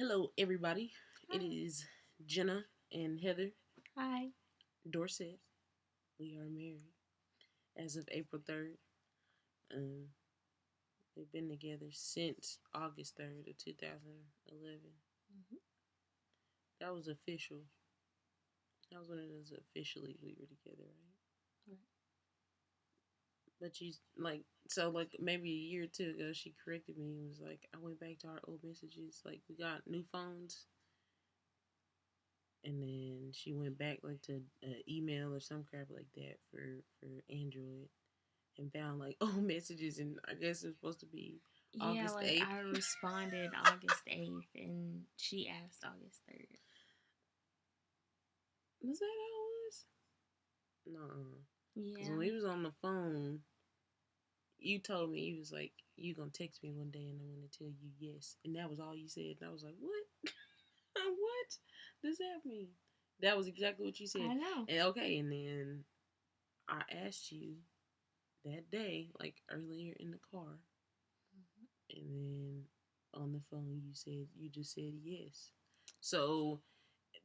Hello, everybody. It Hi. is Jenna and Heather Hi. Dorsett. We are married as of April 3rd. Um, we've been together since August 3rd of 2011. Mhm. That was official. That was when it was officially we were together, right? Right. But she's like, so like maybe a year or two ago, she corrected me and was like, I went back to our old messages. Like, we got new phones. And then she went back like to email or some crap like that for Android and found like old messages, and I guess it was supposed to be Yeah, August like 8th. I responded August 8th and she asked August 3rd. Was that how it was? No, because when Yeah. we was on the phone, you told me you was like you gonna text me one day and I'm gonna tell you yes, and that was all you said. And I was like, what? What does that mean? That was exactly what you said. I know. And okay, and then I asked you that day, like earlier in the car, and then on the phone you just said yes. So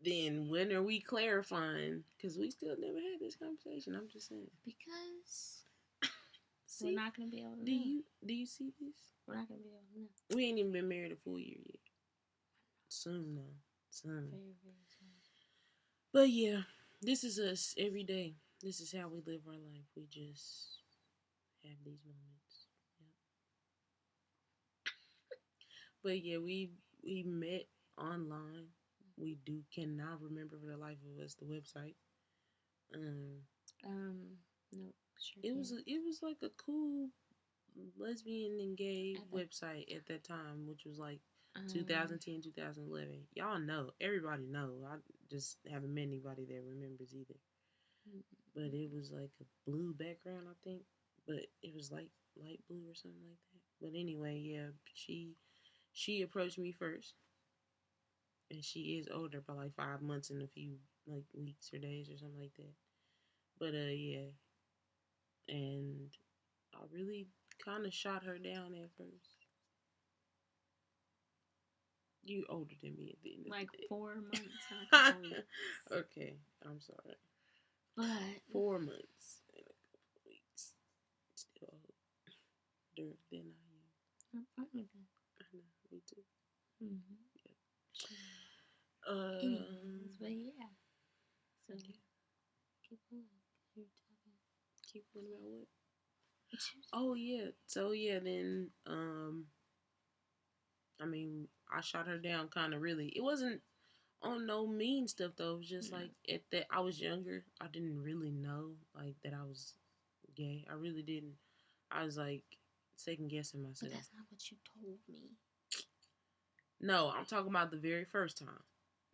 then when are we clarifying? Because we still never had this conversation. I'm just saying. Because we're See, not going to be able to do know. you see this? We're not going to be able to know. We ain't even been married a full year yet. Soon though, soon. Very, very soon. But yeah, this is us every day. This is how we live our life. We just have these moments. Yeah. But yeah, we met online. We do cannot remember for the life of us the website. Um, Nope. Sure it was can. like a cool lesbian and gay At the, website at that time, which was like um, 2010, 2011. Y'all know, everybody know. I just haven't met anybody that remembers either. But it was like a blue background, I think. But it was like light blue or something like that. But anyway, yeah, she approached me first, and she is older by like 5 months and a few like weeks or days or something like that. But yeah, and I really kind of shot her down at first. You older than me at the end of like the 4 months and a day. couple weeks. Okay, I'm sorry. But 4 months and a couple weeks. Still older than I'm fine with that. I am. I know, me too. Mm-hmm. Yeah. Anyways, but yeah. So Yeah. keep going. You're talking. Keep going about what? What you Oh yeah. So yeah, then I mean, I shot her down kind of really. It wasn't on no mean stuff though. It was just No, like at that I was younger. I didn't really know like that I was gay. I really didn't. I was like second guessing but myself. that's not what you told me. No, I'm talking about the very first time.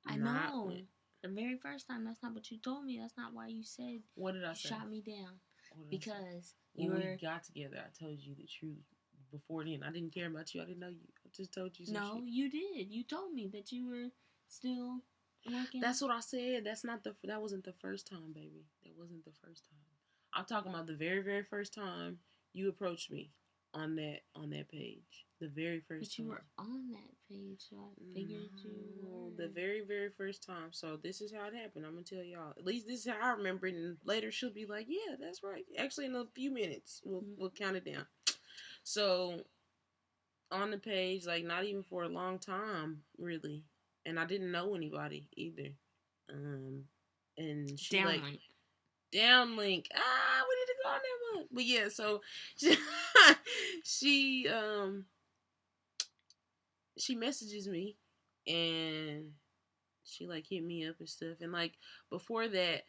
I Not when. know. The very first time, that's not what you told me. That's not why you said What did I you say? shot me down. What did I say? Because you When we were. got together, I told you the truth. Before then, I didn't care about you. I didn't know you. I just told you some No, shit. you did. You told me that you were still working. That's what I said. That's not the. That wasn't the first time, baby. That wasn't the first time. I'm talking about the very, very first time you approached me on that page. The very first But you time. were on that page, so I figured you No, the were. very, very first time. So this is how it happened. I'm gonna tell y'all. At least this is how I remember it. And later she'll be like, "Yeah, that's right." Actually, in a few minutes, we'll count it down. So on the page, like not even for a long time, really, and I didn't know anybody either. Um, and she like Downlink. downlink. We need to go on that one. But yeah, so she, she she messages me and she like hit me up and stuff. And like before that,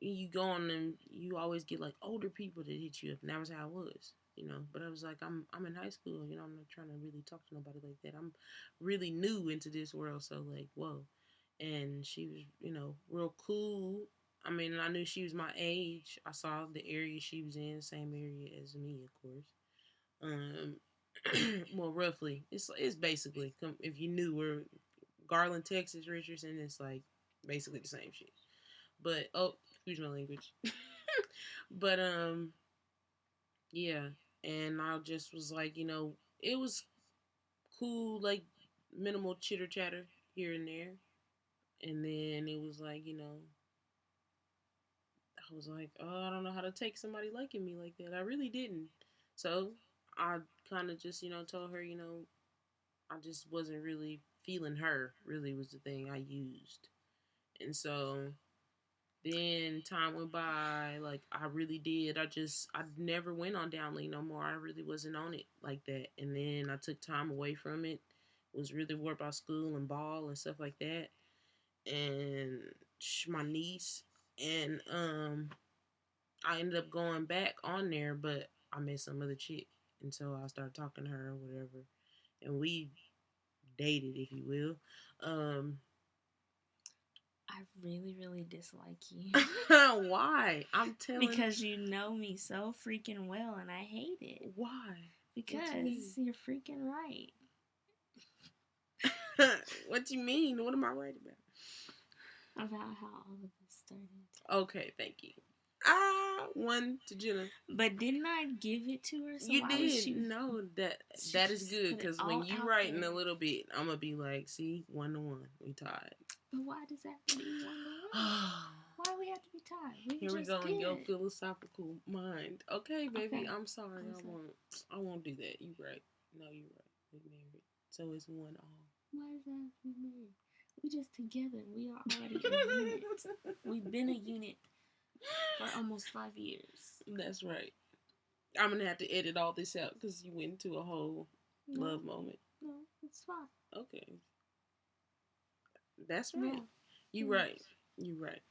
you go on and you always get like older people that hit you up, and that was how it was, you know. But I was like, I'm in high school, you know. I'm not trying to really talk to nobody like that. I'm really new into this world, so like, whoa. And she was, you know, real cool. I mean, I knew she was my age. I saw the area she was in, same area as me, of course. Um, well, roughly, it's basically if you knew where Garland, Texas, Richardson, it's like basically the same shit. But oh, excuse my language. But yeah, and I just was like, you know, it was cool, like minimal chitter chatter. here and there. And then it was like, I was like, oh, I don't know how to take somebody liking me like that. I really didn't. So I kind of just, told her, I just wasn't really feeling her, really was the thing I used. And so then time went by, like I really did. I never went on downlink no more. I really wasn't on it like that. And then I took time away from it. Was really worried about school and ball and stuff like that. And my niece and I ended up going back on there, but I met some other chick, and so I started talking to her or whatever, and we dated, if you will. I really, really dislike you. Why? I'm telling. Because you know me so freaking well and I hate it. Why? Because you're freaking right. What you mean? What am I right about? About how all of this started. Okay, thank you. One to Jenna. But didn't I give it to her? So you why did. Was she, no, that is good because when you writing a little bit, I'm gonna be like, see, 1-1, we tied. But why does that have to be 1-1? Why do we have to be tied? Here we go in your philosophical mind. Okay, baby, okay. I'm sorry. I won't do that. You right. No, you right. We married, so it's 1-1. Why does that have to be married? We just together. We are already a unit. We've been a unit for almost 5 years. That's right. I'm gonna have to edit all this out because you went into a whole love moment. No, it's fine. Okay. That's right. No. You right. You right.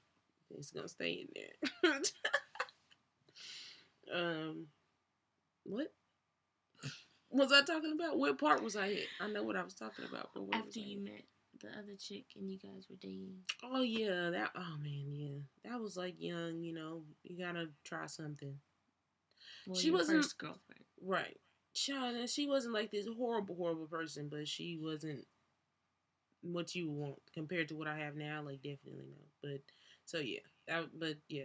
It's gonna stay in there. What was I talking about? What part was I at? I know what I was talking about. But after you met the other chick and you guys were dating. Oh yeah, that was like young. You gotta try something. Well, she wasn't first girlfriend, right? She wasn't like this horrible person, but she wasn't what you want compared to what I have now. Like definitely no, but so yeah.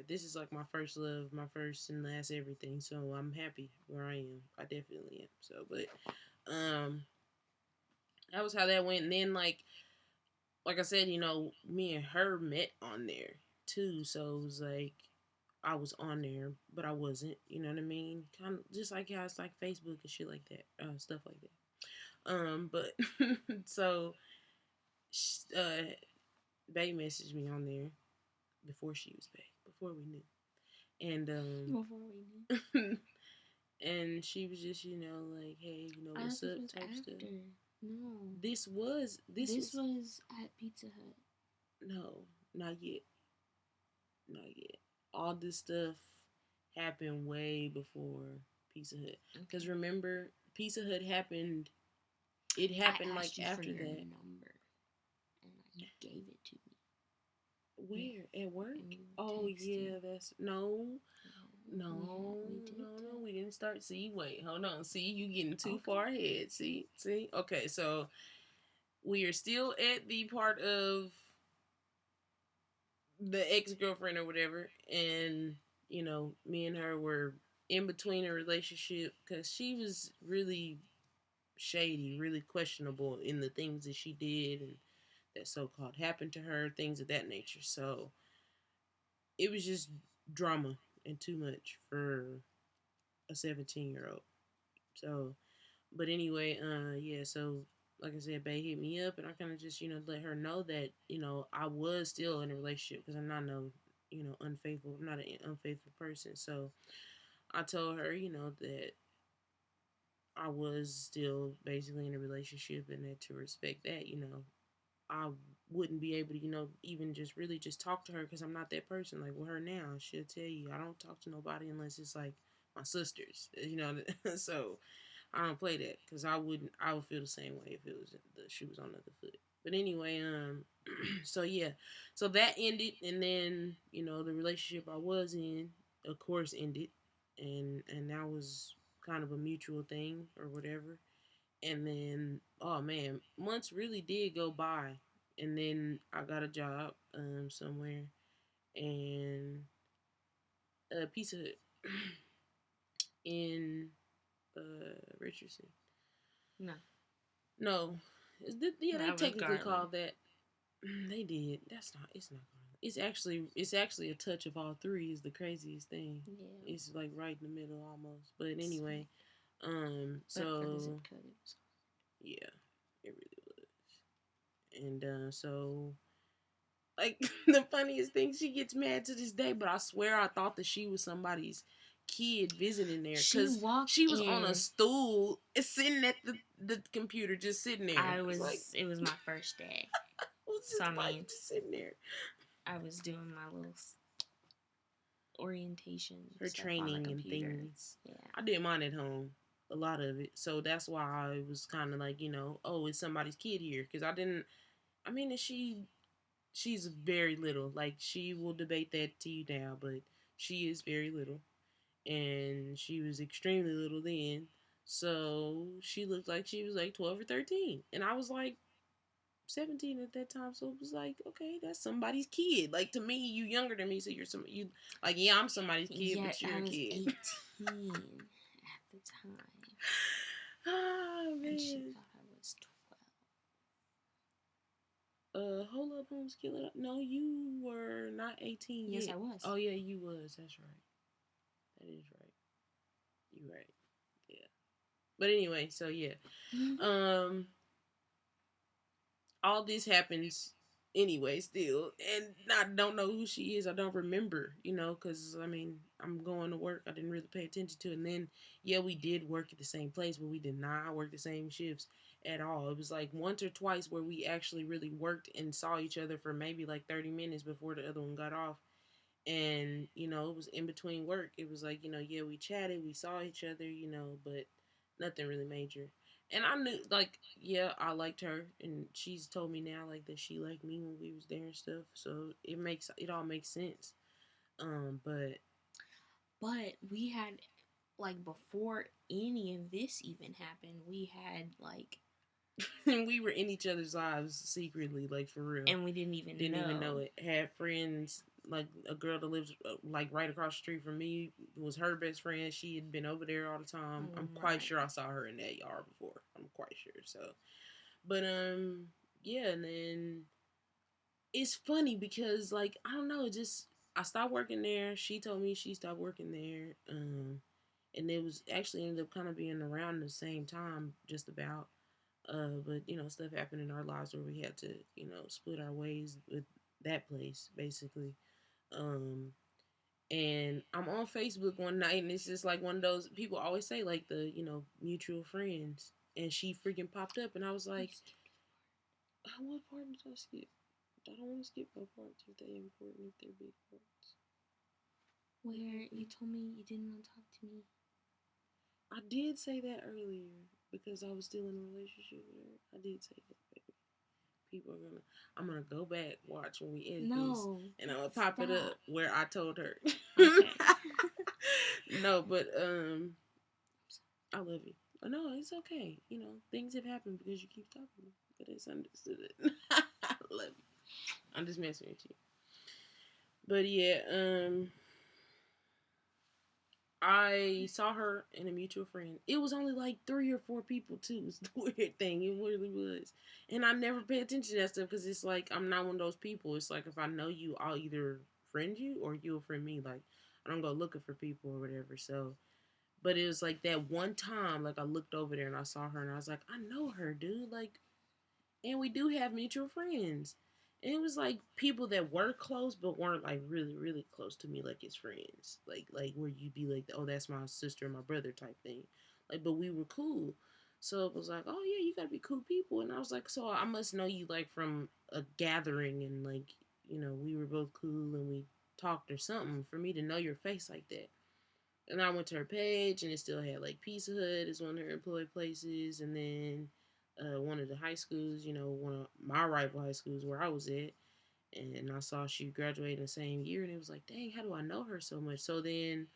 This is like my first love, my first and last everything. So I'm happy where I am. I definitely am. So, but that was how that went. And then like I said, me and her met on there too. So it was like I was on there, but I wasn't. You know what I mean? Kind of just like how it's like Facebook and shit like that, stuff like that. But so, Bay messaged me on there before she was Bay, before we knew, and before we knew, and she was just like, hey, what's up type after. stuff. No, this was at Pizza Hut. No, not yet. Not yet. All this stuff happened way before Pizza Hut. Because remember, Pizza Hut happened. It happened I like after for your that. Number, and you gave it to me. Where? Yeah. At work? Oh yeah, that's no. We didn't start. See, wait, hold on. See, you getting too far ahead. See. Okay, so we are still at the part of the ex-girlfriend or whatever, and me and her were in between a relationship because she was really shady, really questionable in the things that she did and that so-called happened to her, things of that nature. So it was just drama and too much for a 17-year-old. So, but anyway, so like I said, Bae hit me up, and I kind of just, let her know that, I was still in a relationship because I'm not unfaithful. I'm not an unfaithful person. So I told her, that I was still basically in a relationship and that to respect that, I wouldn't be able to, even just really just talk to her because I'm not that person. Like with her now, she'll tell you, I don't talk to nobody unless it's like my sisters, so I don't play that because I would feel the same way if it was the shoe was on the other foot. But anyway, so yeah, so that ended, and then the relationship I was in, of course, ended, and that was kind of a mutual thing or whatever. And then, oh man, months really did go by, and then I got a job somewhere, and a Pizza Hut in Richardson. No. They technically call that. They did. That's not. It's not. It's actually a touch of all three. Is the craziest thing. Yeah. It's like right in the middle almost. But anyway, But for the zip so code, it was. yeah, it really was. And so like the funniest thing, she gets mad to this day. But I swear I thought that she was somebody's kid visiting there She because walked she was on a in. stool sitting at the computer just sitting there. It was my first day. Who's So, I somebody mean, just sitting there? I was doing my little orientation Her stuff on the training and computer. things. Yeah. I did mine at home, a lot of it. So that's why I was kind of like, oh, it's somebody's kid here. Because I didn't, I mean, she's very little. Like, she will debate that to you now, but she is very little. And she was extremely little then. So she looked like she was like 12 or 13. And I was like, 17 at that time, so it was like, okay, that's somebody's kid. Like, to me, you younger than me, so you're you like, yeah, I'm somebody's kid, Yet but you're I a was kid. 18 at the time. Oh man. And she thought I was 12. Hold up, homeschooler. No, you were not 18 Yes, yet. I was. Oh yeah, you was. That's right. That is right. You right. Yeah. But anyway, so yeah. Um all this happens anyway still, and I don't know who she is. I don't remember, because I mean, I'm going to work. I didn't really pay attention to it. And then yeah, we did work at the same place, but we did not work the same shifts at all. It was like once or twice where we actually really worked and saw each other for maybe like 30 minutes before the other one got off. And it was in between work. It was like, yeah, we chatted, we saw each other, but nothing really major. And I knew, like, yeah, I liked her, and she's told me now, like, that she liked me when we was there and stuff. So it all makes sense. But we had, like, before any of this even happened, we had, like, we were in each other's lives secretly, like, for real. And we didn't even know it. Had friends, like a girl that lives like right across the street from me was her best friend. She had been over there all the time. I'm quite sure I saw her in that yard before. I'm quite sure. So, but yeah, and then it's funny because, like, I don't know, just I stopped working there. She told me she stopped working there. And it was actually ended up kind of being around the same time, just about. But stuff happened in our lives where we had to, split our ways with that place, basically. Um, and I'm on Facebook one night, and it's just like one of those people always say, like, the mutual friends, and she freaking popped up, and I was like, what part did I skip? I don't want to skip no parts if they're important, if they're big parts. Where you told me you didn't want to talk to me. I did say that earlier because I was still in a relationship with her. I did say that, baby. I'm gonna go back, watch when we edit these, and I'm gonna pop it up where I told her. Okay. No, but I love you. No, it's okay. Things have happened because you keep talking, but it's understood. I love you. I'm just messing with you. But yeah, I saw her and a mutual friend. It was only like 3 or 4 people too. It's the weird thing. It really was. And I never pay attention to that stuff because it's like I'm not one of those people. It's like if I know you, I'll either friend you or you'll friend me. Like I don't go looking for people or whatever. So, but it was like that one time, like I looked over there and I saw her and I was like, I know her, dude. Like, and we do have mutual friends. And it was like people that were close but weren't like really, really close to me, like as friends. Like where you'd be like, oh, that's my sister and my brother type thing. Like, but we were cool. So it was like, oh yeah, you gotta be cool people. And I was like, so I must know you like from a gathering and like, we were both cool and we talked or something for me to know your face like that. And I went to her page and it still had like Pizza Hut as one of her employed places, and then one of the high schools, one of my rival high schools where I was at. And I saw she graduated in the same year, and it was like, dang, how do I know her so much? So then,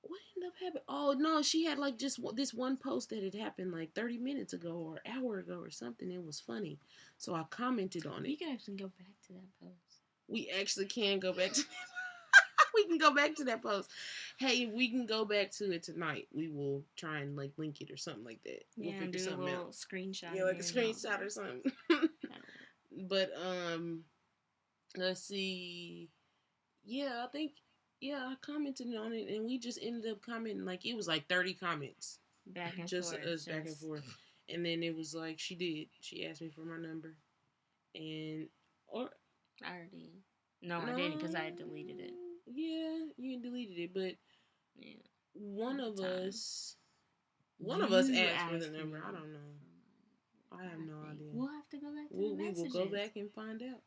what ended up happening? Oh no, she had like just this one post that had happened like 30 minutes ago or an hour ago or something. It was funny, so I commented on it. We can actually go back to that post. We actually can go back to. We can go back to that post. Hey, if we can go back to it tonight, we will try and like link it or something like that. Yeah, we'll figure do something a little out. screenshot. Yeah, like a screenshot or something. But let's see. Yeah, I think I commented on it, and we just ended up commenting like it was like 30 comments, Back and just forth. us back and forth. And then it was like she asked me for my number, and or I already. No, I no, didn't because I had deleted it. yeah, you deleted it, but Yeah. one of time. us You asked for the asked number. me I don't know. I have no idea. We'll have to go back to the We will messages. go back and find out.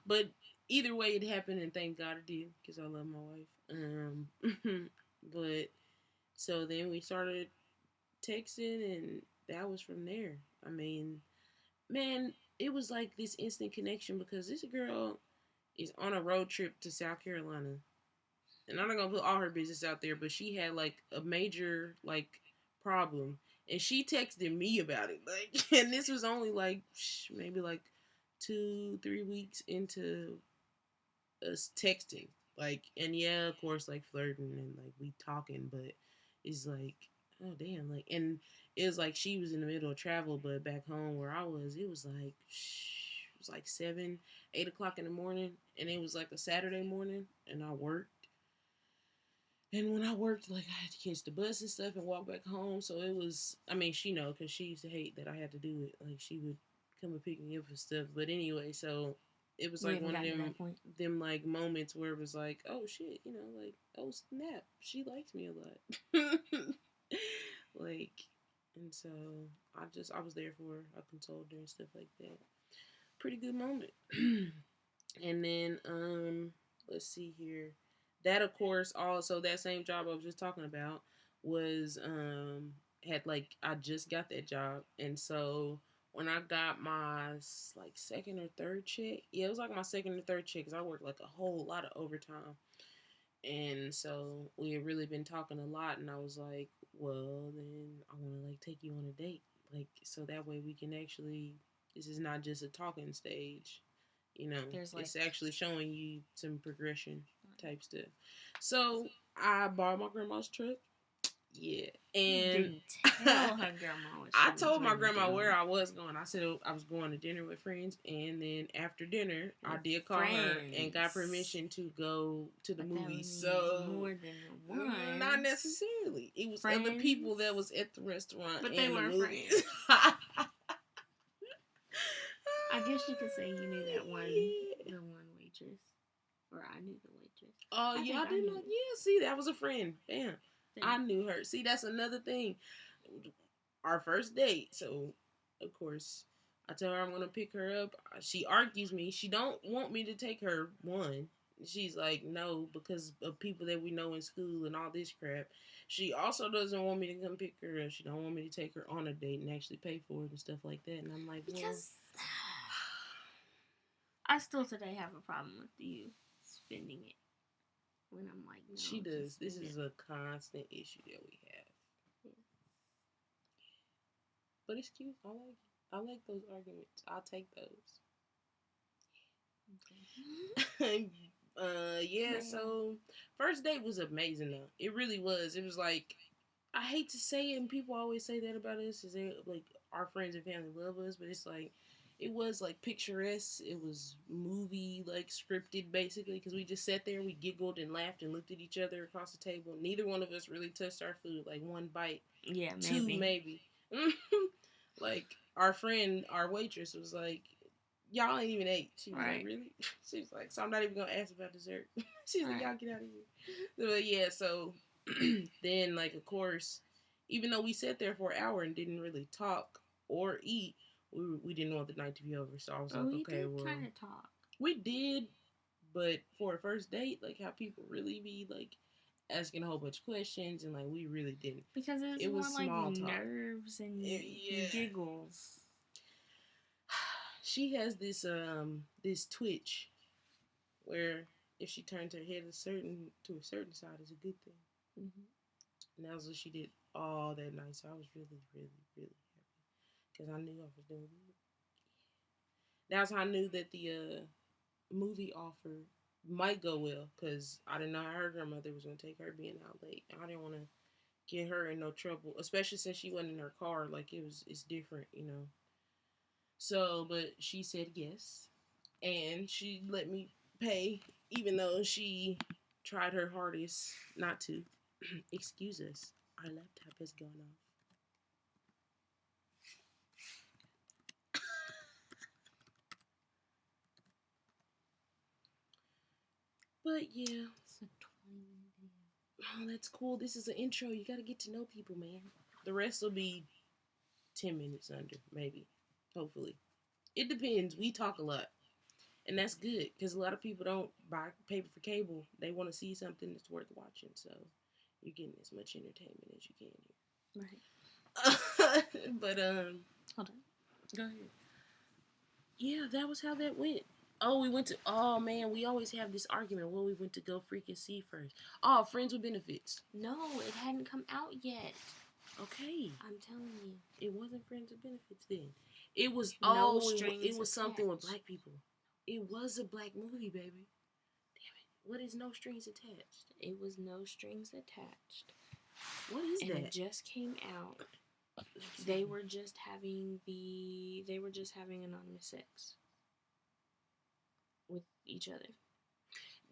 But either way, it happened, and thank God it did, because I love my wife. But so then we started texting, and that was from there. I mean, man, it was like this instant connection because this girl is on a road trip to South Carolina, and I'm not gonna put all her business out there, but she had like a major like problem, and she texted me about it. Like, and this was only like maybe like 2-3 weeks into us texting. Like, and yeah, of course, like flirting and like we talking, but it's like, oh damn, like, and it was like she was in the middle of travel, but back home where I was, it was like. It was like 7, 8 o'clock in the morning, and it was like a Saturday morning, and I worked. And when I worked, like I had to catch the bus and stuff and walk back home. So it was, I mean, she know because she used to hate that I had to do it. Like she would come and pick me up and stuff. But anyway, so it was We like haven't one of gotten to that point. them like moments where it was like, oh shit, like oh snap, she likes me a lot. Like, and so I was there for her. I consoled her and stuff like that. Pretty good moment. And then let's see here. That of course also that same job I was just talking about was had like I just got that job, and so when I got my like second or third check, yeah, it was like my second or third check because I worked like a whole lot of overtime, and so we had really been talking a lot, and I was like, well, then I want to like take you on a date, like so that way we can actually. This is not just a talking stage, There's like it's actually showing you some progression type stuff. So I borrowed my grandma's truck. Yeah, you and didn't tell her grandma what she I was told my really grandma doing. where I was going. I said I was going to dinner with friends, and then after dinner, I did call her and got permission to go to the movies. So more than one. not necessarily. It was friends, other people that was at the restaurant, but they and weren't the movies. friends. I guess you could say you knew that the one waitress, or I knew the waitress. Oh yeah, I didn't know. Yeah, see, that was a friend. Damn, I knew her. See, that's another thing. Our first date. So, of course, I tell her I'm gonna pick her up. She argues me. She don't want me to take her. One, she's like, no, because of people that we know in school and all this crap. She also doesn't want me to come pick her up. She don't want me to take her on a date and actually pay for it and stuff like that. And I'm like, because I still today have a problem with you spending it. When I'm like, no, she does. This is a constant issue that we have. Yeah. But it's cute. I like those arguments. I'll take those. Okay. Yeah. So first date was amazing though. It really was. It was like I hate to say it, and people always say that about us, is they like our friends and family love us, but it's like it was like picturesque. It was movie like scripted basically because we just sat there, we giggled and laughed and looked at each other across the table. Neither one of us really touched our food. Like one bite, yeah, two maybe. Like our friend, our waitress was like, "Y'all ain't even ate." She was like, "Really?" She was like, "So I'm not even gonna ask about dessert." She's like, "Y'all get out of here." But yeah, so then like of course, even though we sat there for an hour and didn't really talk or eat, we didn't want the night to be over. So I was like, okay, well, kind of talk. We did, but for a first date, like how people really be like asking a whole bunch of questions, and like we really didn't because it was more small like talk. Nerves and giggles. She has this this twitch where if she turned her head to a certain side is a good thing. Mm-hmm. And that was what she did all that night. So I was really, really, really happy because I knew I was doing good. That's how I knew that the movie offer might go well because I didn't know how her grandmother was going to take her being out late. I didn't want to get her in no trouble, especially since she wasn't in her car. Like it's different, So, but she said yes. and she let me pay, even though she tried her hardest not to. Excuse us, our laptop has gone off. But yeah. It's a 20-minute video. Oh, that's cool. This is an intro. You gotta get to know people, man. The rest will be 10 minutes under, maybe. Hopefully. It depends. We talk a lot. And that's good because a lot of people don't buy paper for cable. They want to see something that's worth watching. So you're getting as much entertainment as you can here. Right. But hold on. Go ahead. Yeah, that was how that went. Oh, we went to. Oh man, we always have this argument. Well, we went to go freaking see first. Oh, Friends with Benefits. No, it hadn't come out yet. Okay. I'm telling you, it wasn't Friends with Benefits then. It was no strings. It was attached. Something with black people. It was a black movie, baby. Damn it! What is No Strings Attached? It was No Strings Attached. What is that? It just came out. They were just having anonymous sex with each other.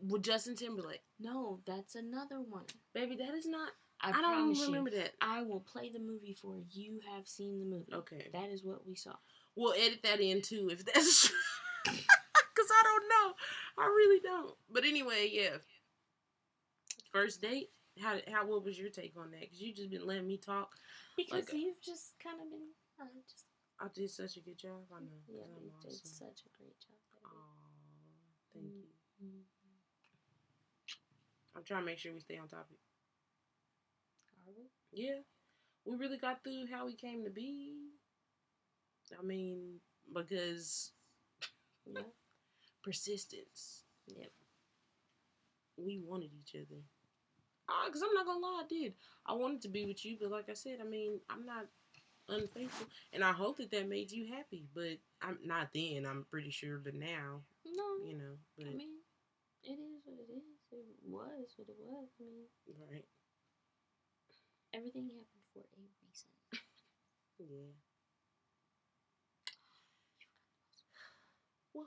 With Justin Timberlake? No, that's another one. Baby, that is not. I don't remember that. I will play the movie for you. Have seen the movie. Okay. That is what we saw. We'll edit that in too if that's true. Because I don't know. I really don't. But anyway, yeah. First date? What was your take on that? Because you just been letting me talk. Because you've just kind of been. I did such a good job. I know. Yeah, you awesome. did such a great job. Aww, thank you. I'm trying to make sure we stay on topic. Are we? Yeah. We really got through how we came to be. I mean, because persistence. Yep. We wanted each other. Because I'm not going to lie, I did. I wanted to be with you, but like I said, I mean, I'm not unfaithful. And I hope that made you happy. But I'm not then, I'm pretty sure. But now, no. You know. But I mean, it is what it is. It was what it was. I mean, right. Everything happened for a reason. Yeah. What?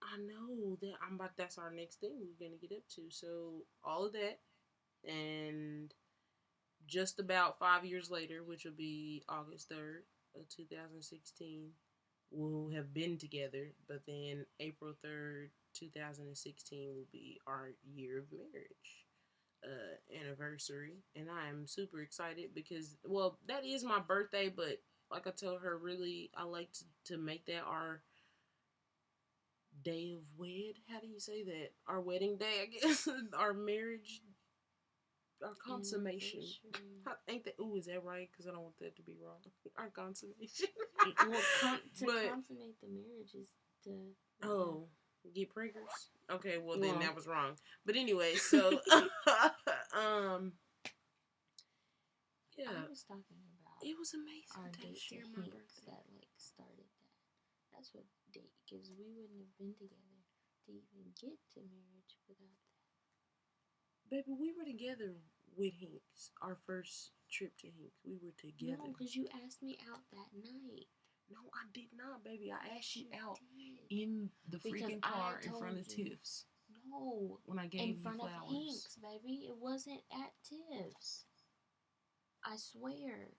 I know that that's our next thing we're gonna get up to. So all of that, and just about 5 years later, which will be August 3rd of 2016, we'll have been together. But then April 3rd, 2016 will be our year of marriage anniversary, and I am super excited because, well, that is my birthday, but like I told her, really, I like to make that our day of wed. How do you say that? Our wedding day, I guess. Our marriage, our consummation. Ain't that? Ooh, is that right? Because I don't want that to be wrong. Our consummation. Well, consummate the marriage is to. Get prickers. Okay, well then that was wrong. But anyway, so yeah. I was talking about. It was amazing. Our date to Hinks that started that. That's what date, because we wouldn't have been together to even get to marriage without that. Baby, we were together with Hinks. Our first trip to Hinks, we were together. No, because you asked me out that night. No, I did not, baby. I asked you out in the freaking car in front of Tiff's. No, when I gave you flowers. In front of Hinks, baby. It wasn't at Tiff's. I swear.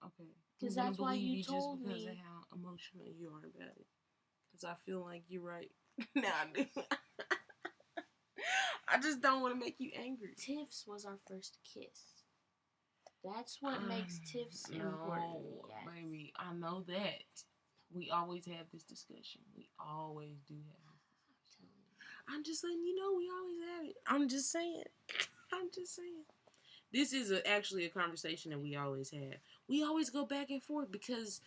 Okay. Because that's why you told me. Because of how emotional you are about it. Because I feel like you're right. Now I do. I just don't want to make you angry. Tiff's was our first kiss. That's what makes Tiff's important. Yes. Baby, I know that. We always have this discussion. We always do have this discussion. I'm just letting you know we always have it. I'm just saying. This is actually a conversation that we always have. We always go back and forth because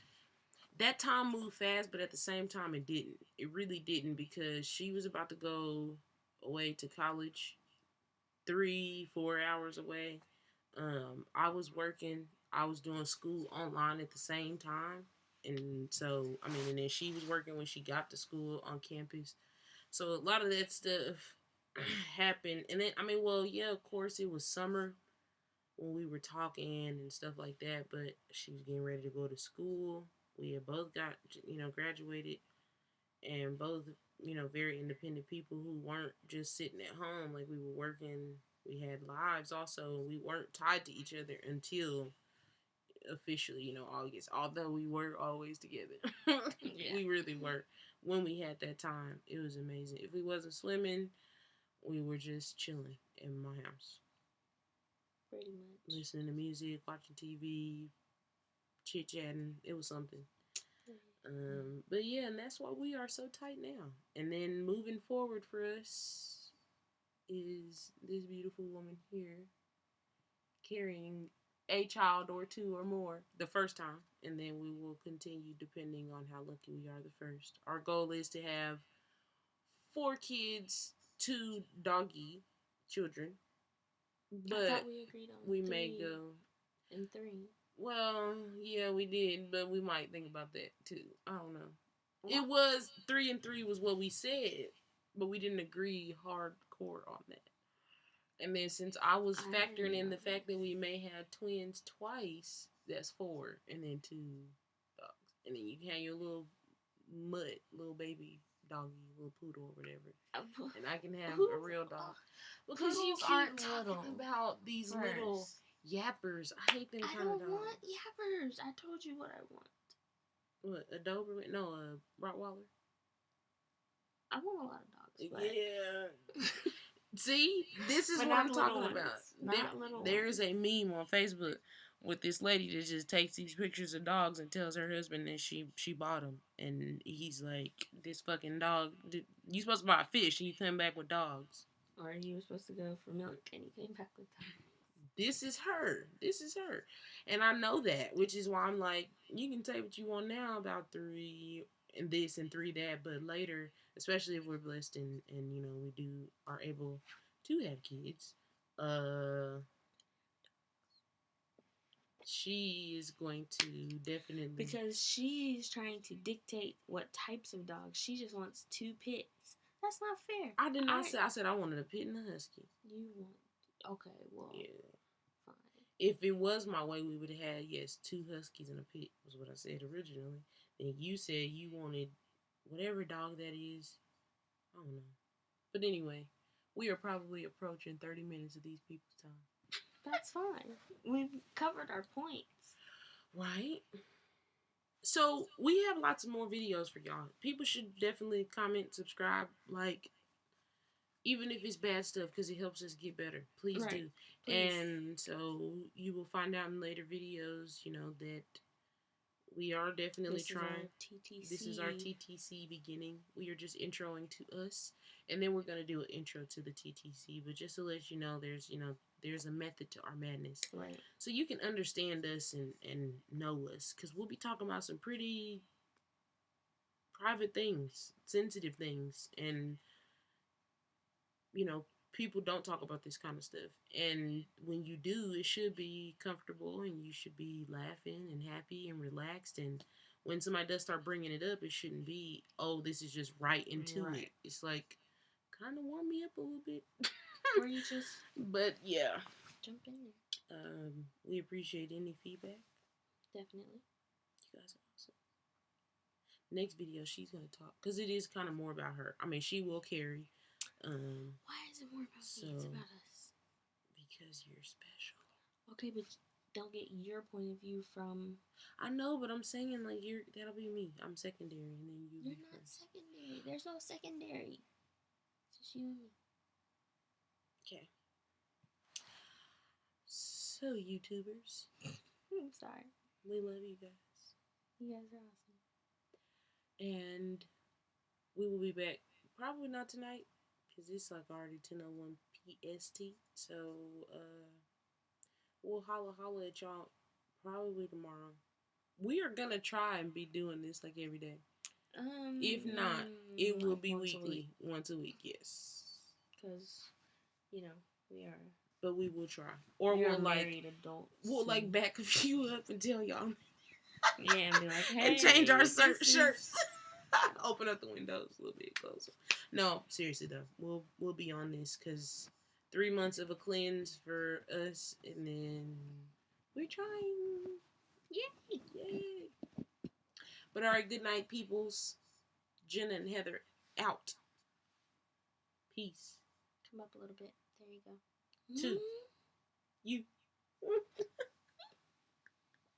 that time moved fast, but at the same time it didn't. It really didn't, because she was about to go away to college 3-4 hours away. I was working. I was doing school online at the same time. And so, I mean, and then she was working when she got to school on campus. So a lot of that stuff happened. And then, I mean, well, yeah, of course, it was summer. when we were talking and stuff like that. But she was getting ready to go to school. We had both got, graduated, and both, very independent people who weren't just sitting at home. Like, we were working. We had lives also. We weren't tied to each other until officially, August. Although we were always together. Yeah. We really were. When we had that time, it was amazing. If we wasn't swimming, we were just chilling in my house. Pretty much. Listening to music, watching TV, chit chatting. It was something. But yeah, and that's why we are so tight now. And then moving forward for us is this beautiful woman here carrying a child or two or more the first time, and then we will continue depending on how lucky we are the first. Our goal is to have 4 kids, 2 doggy children, but I thought we agreed on we 3 may go and 3. Well, yeah, we did, but we might think about that too. I don't know. What? It was 3 and 3 was what we said, but we didn't agree hardcore on that. And then since I was factoring in the fact that we may have twins twice, that's 4, and then 2 dogs, and then you can have your little mutt, little baby doggy, little poodle or whatever, and I can have a real dog. Because you keep talking about these little yappers. I hate them kind of dogs. I don't want yappers. I told you what I want. What, a Doberman? No, a Rottweiler. I want a lot of dogs. But... Yeah. See, this is what I'm talking about. There's a meme on Facebook with this lady that just takes these pictures of dogs and tells her husband that she bought them, and he's like, "This fucking dog. You supposed to buy a fish and you come back with dogs." Or you were supposed to go for milk and you came back with dogs. This is her. This is her. And I know that, which is why I'm like, you can say what you want now about 3 and this and 3 that, but later, especially if we're blessed and we are able to have kids, she is going to definitely, because she's trying to dictate what types of dogs. She just wants 2 pits. That's not fair. I did not say. I said I wanted a pit and a husky. You want? Okay, well, yeah. Fine. If it was my way, we would have had 2 huskies and a pit. Was what I said originally. Then you said you wanted whatever dog that is. I don't know. But anyway, we are probably approaching 30 minutes of these people's time. That's fine. We've covered our points. Right? So, we have lots of more videos for y'all. People should definitely comment, subscribe, like, even if it's bad stuff, because it helps us get better. Please do. Please. And so, you will find out in later videos, that we are definitely trying. This is our TTC beginning. We are just introing to us, and then we're going to do an intro to the TTC. But just to let you know, there's a method to our madness. Right. So you can understand us and know us, because we'll be talking about some pretty private things, sensitive things, and, people don't talk about this kind of stuff. And when you do, it should be comfortable, and you should be laughing and happy and relaxed. And when somebody does start bringing it up, it shouldn't be, oh, this is just right into it. It's like, kind of warm me up a little bit. Or you just... But, yeah. Jump in there. We appreciate any feedback. Definitely. You guys are awesome. Next video, she's going to talk, because it is kind of more about her. I mean, she will carry. Why is it more about me? It's about us. Because you're special. Okay, but don't get your point of view from... I know, but I'm saying, like, that'll be me. I'm secondary, and then you. You're not secondary. There's no secondary. It's just you and me. Okay. So, YouTubers. I'm sorry. We love you guys. You guys are awesome. And we will be back. Probably not tonight, because it's like already 10:01 PST. So, we'll holla at y'all probably tomorrow. We are going to try and be doing this like every day. If not, it will be weekly. Once a week, yes. Because, we are. But we will try. Or we'll married adults. We'll back a few up and tell y'all. Yeah, and be like, hey. And change our shirts. Open up the windows a little bit closer. No, seriously though. We'll be on this because 3 months of a cleanse for us, and then we're trying. Yay! Yay! But all right, good night, peoples. Jenna and Heather out. Peace. Come up a little bit. There you go. To you.